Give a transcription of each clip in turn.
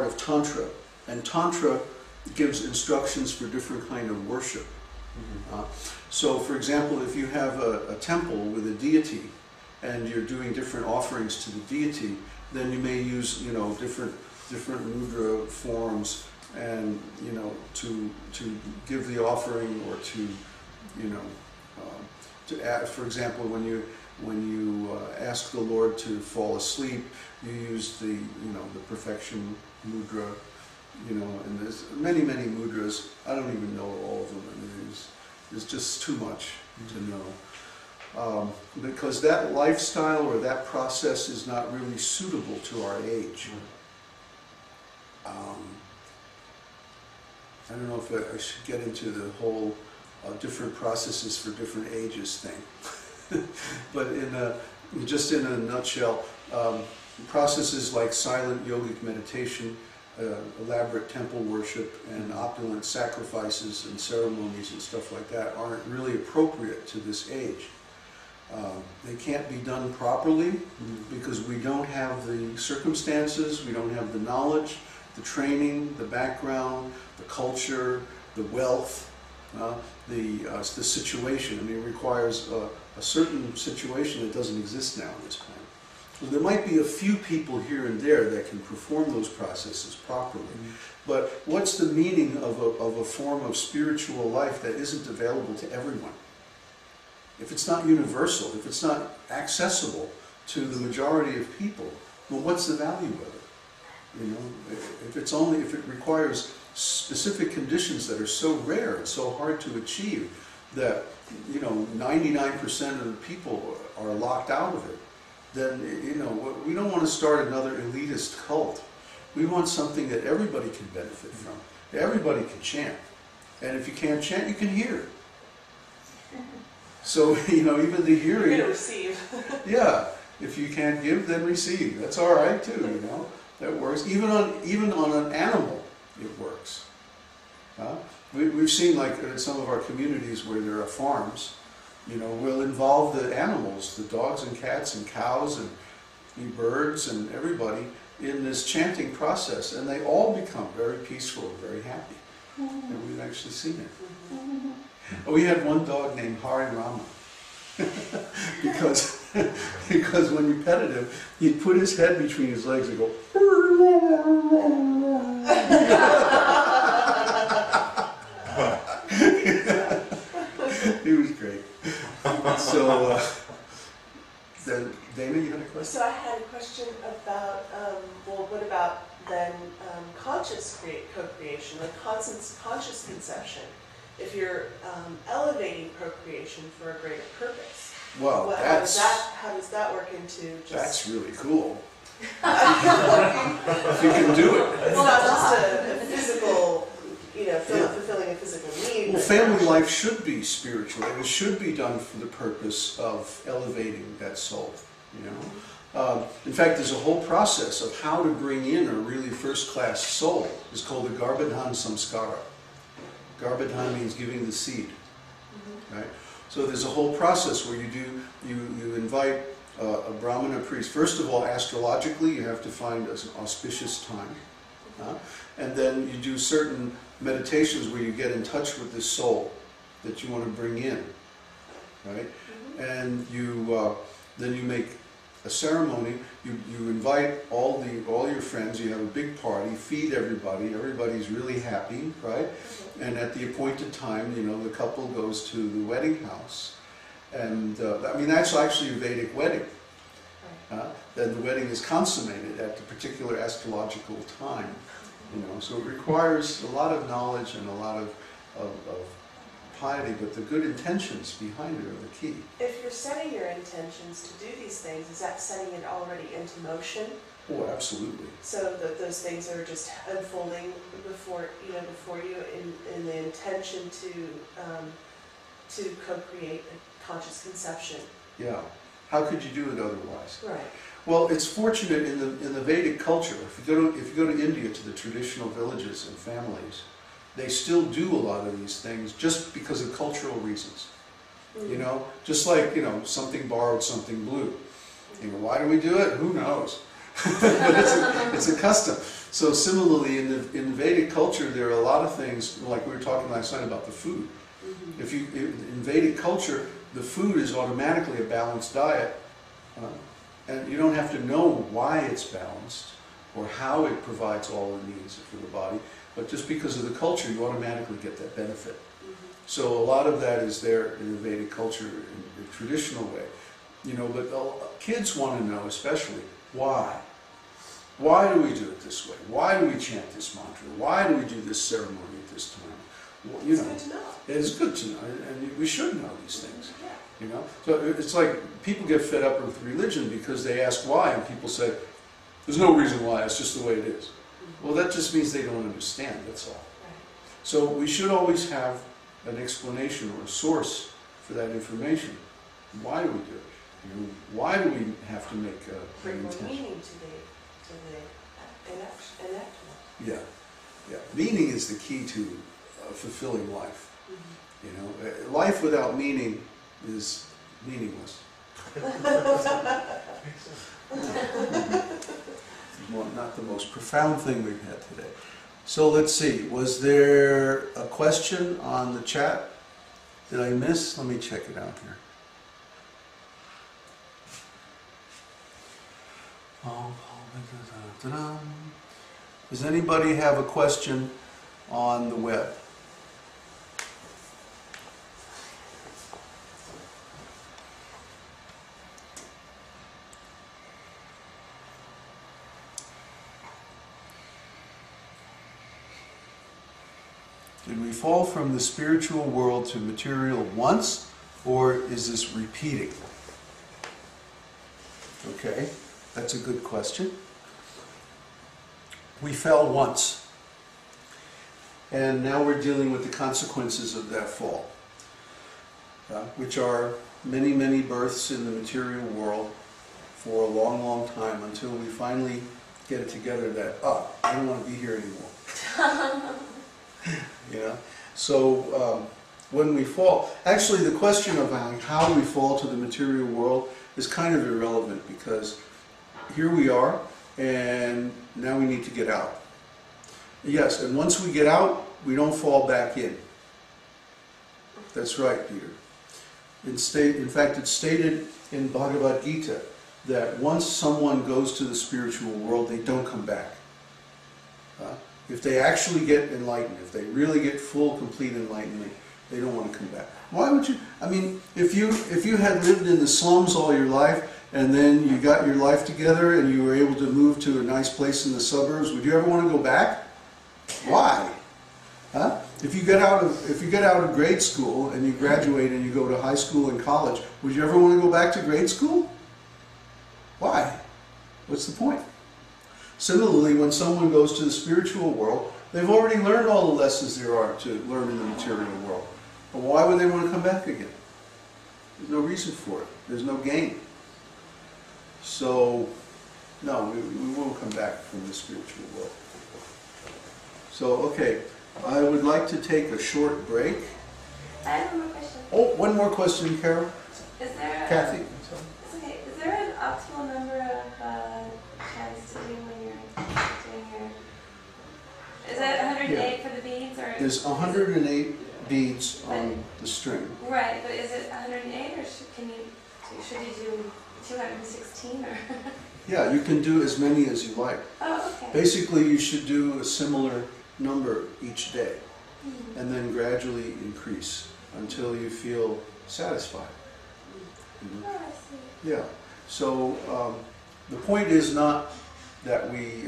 of Tantra, and Tantra gives instructions for different kind of worship. So, for example, if you have a temple with a deity, and you're doing different offerings to the deity, then you may use, you know, different mudra forms, and you know, to give the offering, or to, you know, to add, for example, when you ask the Lord to fall asleep, you use the, you know, the perfection mudra, you know, and there's many mudras. I don't even know all of them. I mean, there's just too much to know, because that lifestyle or that process is not really suitable to our age. I don't know if I should get into the whole different processes for different ages thing, but just in a nutshell, processes like silent yogic meditation, elaborate temple worship, and opulent sacrifices and ceremonies and stuff like that aren't really appropriate to this age. They can't be done properly because we don't have the circumstances, we don't have the knowledge, the training, the background, the culture, the wealth, the situation. I mean, it requires a certain situation that doesn't exist now on this planet. So there might be a few people here and there that can perform those processes properly. But what's the meaning of a form of spiritual life that isn't available to everyone? If it's not universal, if it's not accessible to the majority of people, well, what's the value of it? You know, if it requires specific conditions that are so rare and so hard to achieve that, you know, 99% of the people are locked out of it, then, you know, we don't want to start another elitist cult. We want something that everybody can benefit from. Everybody can chant. And if you can't chant, you can hear. So, you know, even the hearing... You're going to receive. Yeah. If you can't give, then receive. That's all right, too, you know. That works. Even on an animal, it works. We've seen, like, in some of our communities where there are farms, you know, we'll involve the animals, the dogs and cats and cows and birds and everybody in this chanting process, and they all become very peaceful and very happy. And we've actually seen it. We had one dog named Hari Rama because when you petted him, he'd put his head between his legs and go. He was great. So, then, Dana, you had a question? So I had a question about, well, what about then conscious co-creation, like conscious conception? If you're elevating procreation for a greater purpose, well, how does that work into just... That's really cool. If you can do it. It's not just a physical, you know, fulfilling a physical need. Well, family life should be spiritual. It should be done for the purpose of elevating that soul, you know. In fact, there's a whole process of how to bring in a really first-class soul. It's called the Garbhadhan Samskara. Garbhadhan means giving the seed, right? So there's a whole process where you invite a Brahmana priest. First of all, astrologically, you have to find an auspicious time. And then you do certain meditations where you get in touch with this soul that you want to bring in, right? And then you make a ceremony. You invite all your friends. You have a big party. Feed everybody. Everybody's really happy, right? And at the appointed time, you know, the couple goes to the wedding house. And I mean, that's actually a Vedic wedding. Then the wedding is consummated at the particular astrological time. You know, so it requires a lot of knowledge and a lot of piety, but the good intentions behind it are the key. If you're setting your intentions to do these things, is that setting it already into motion? Oh, absolutely. So that those things are just unfolding before you in the intention to co-create a conscious conception. Yeah. How could you do it otherwise? Right. Well, it's fortunate in the Vedic culture. If you go to India, to the traditional villages and families, they still do a lot of these things just because of cultural reasons. You know, just like, you know, something borrowed, something blue. You know, why do we do it? Who knows? But it's a custom. So similarly, in Vedic culture, there are a lot of things, like we were talking last night about the food. In Vedic culture, the food is automatically a balanced diet, and you don't have to know why it's balanced or how it provides all the needs for the body, but just because of the culture, you automatically get that benefit. So a lot of that is there in the Vedic culture in the traditional way, you know. But kids want to know, especially, why. Why do we do it this way? Why do we chant this mantra? Why do we do this ceremony at this time? Well, you know, it's good to know. It's good to know, and we should know these things. You know, so it's like people get fed up with religion because they ask why, and people say, "There's no reason why. It's just the way it is." Well, that just means they don't understand. That's all. So we should always have an explanation or a source for that information. Why do we do it? You know, why do we have to make Bring an more intention? meaning to the enactment. Yeah, yeah. Meaning is the key to fulfilling life. You know, life without meaning is meaningless. Well, not the most profound thing we've had today. So let's see, was there a question on the chat? Did I miss? Let me check it out here. Does anybody have a question on the web? Did we fall from the spiritual world to material once, or is this repeating? Okay, that's a good question. We fell once, and now we're dealing with the consequences of that fall, which are many, many births in the material world for a long, long time until we finally get it together that, I don't want to be here anymore. You know, so when we fall, actually the question of how we fall to the material world is kind of irrelevant, because here we are and now we need to get out. Yes, and once we get out, we don't fall back in. That's right, Peter. In fact, it's stated in Bhagavad Gita that once someone goes to the spiritual world, they don't come back. If they actually get enlightened, if they really get full, complete enlightenment, they don't want to come back. Why would you? I mean, if you had lived in the slums all your life, and then you got your life together and you were able to move to a nice place in the suburbs, would you ever want to go back? Why? Huh? If you get out of grade school and you graduate and you go to high school and college, would you ever want to go back to grade school? Why? What's the point? Similarly, when someone goes to the spiritual world, they've already learned all the lessons there are to learn in the material world. But why would they want to come back again? There's no reason for it. There's no gain. So, no, we won't come back from the spiritual world. So, okay, I would like to take a short break. I have one more question. Oh, one more question, Carol. Is there Kathy. It's okay. Is there an optimal number of chants to do when you're doing your? Is it 108 for the beads, or? There's 108 beads on the string. Right, but is it 108, or should you do 216 or? Yeah, you can do as many as you like. Oh, okay. Basically, you should do a similar number each day, and then gradually increase until you feel satisfied. Oh, I see. Yeah. So the point is not that we,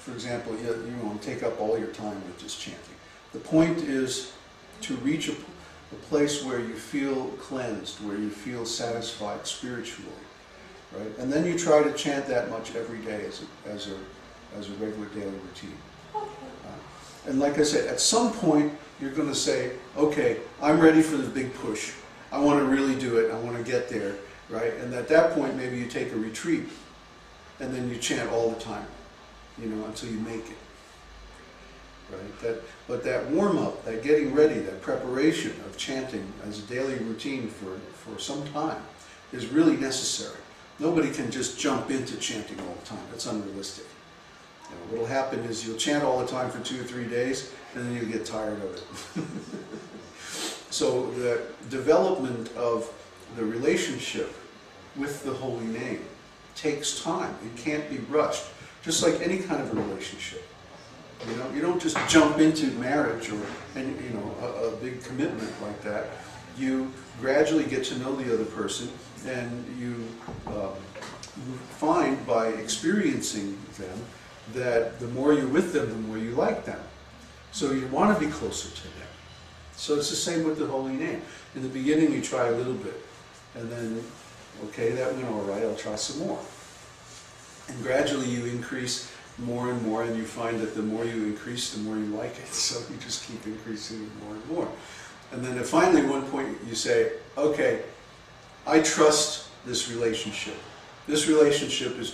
for example, you won't take up all your time with just chanting. The point is to reach a place where you feel cleansed, where you feel satisfied spiritually, right? And then you try to chant that much every day as a regular daily routine. Okay. And like I said, at some point you're going to say, okay, I'm ready for the big push. I want to really do it. I want to get there, right? And at that point, maybe you take a retreat, and then you chant all the time, until you make it, right? But that warm-up, that getting ready, that preparation of chanting as a daily routine for some time is really necessary. Nobody can just jump into chanting all the time. That's unrealistic. what'll happen is you'll chant all the time for 2 or 3 days, and then you'll get tired of it. So the development of the relationship with the holy name takes time. It can't be rushed. Just like any kind of a relationship. You know, you don't just jump into marriage or a big commitment like that. You gradually get to know the other person, and you find by experiencing them that the more you're with them, the more you like them. So you want to be closer to them. So it's the same with the holy name. In the beginning you try a little bit, and then, okay, that went all right, I'll try some more. And gradually you increase more and more, and you find that the more you increase, the more you like it. So you just keep increasing it more and more. And then finally at one point you say, okay, I trust this relationship. This relationship is